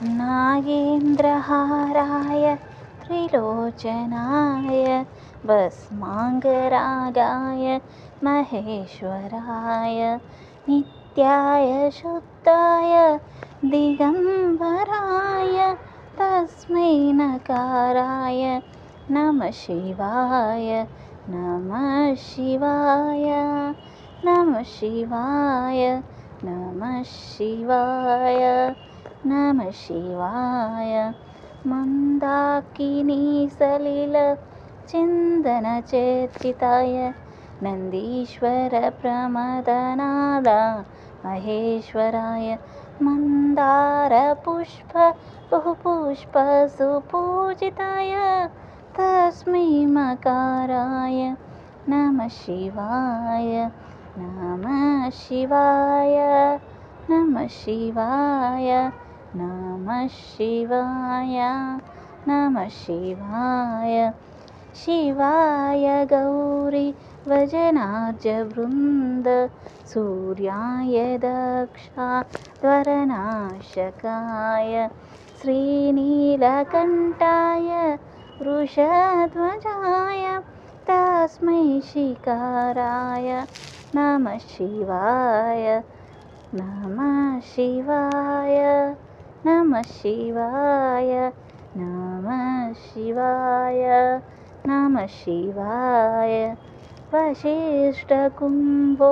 नागेन्द्रहाराय त्रिलोचनाय भस्माङ्गरागाय महेश्वराय नित्याय शुद्धाय दिगम्बराय तस्मै नकाराय नमः शिवाय नमः शिवाय नमः शिवाय नमः शिवाय नमः शिवाय मंदाकिनी सलिल चिंदनचेर्चिताय नंदीश्वर प्रमदनादा महेश्वराय मंदार पुष्प बहुपुष्प सुपूजिताय तस्मै मकाराय नमः शिवाय नमः शिवाय नमः शिवाय नमः शिवाय नमः शिवाय शिवाय गौरी वजनार्जवृन्द सूर्याय दक्षाध्वरनाशकाय श्रीनीलकण्ठाय वृषध्वजाय तस्मै शिकाराय नमः शिवाय नमः शिवाय नमः शिवाय नमः शिवाय नमः शिवाय वसिष्ठकुम्भो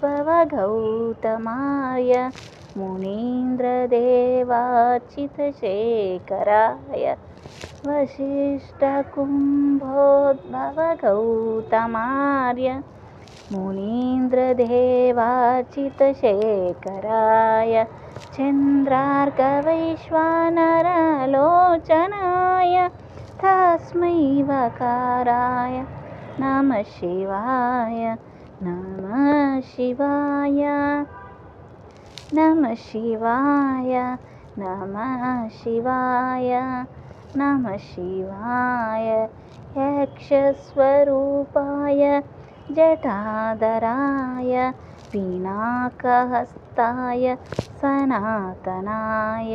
भवगौतमाय मुनीन्द्रदेवार्चितशेखराय वसिष्ठकुम्भोद्भवगौतमार्य मुनीन्द्रदेवार्चितशेखराय चन्द्रार्कवैश्वानरलोचनाय तस्मै वकाराय नमः शिवाय नमः शिवाय नमः शिवाय नमः शिवाय नमः शिवाय यक्षस्वरूपाय जटाधराय पिनाकहस्ताय सनातनाय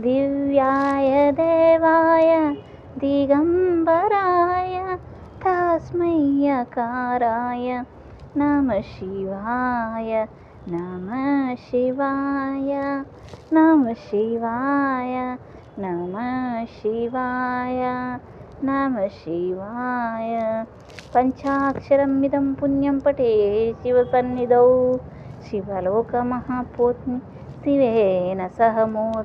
दिव्याय देवाय दिगम्बराय तस्मै यकाराय नमः शिवाय नमः शिवाय नमः शिवाय नमः शिवाय नमः शिवाय पंचाक्षरमिदं पुण्यं पठे शिवसन्निधौ शिवलोकमहापोत्नि शिवेन सह मोद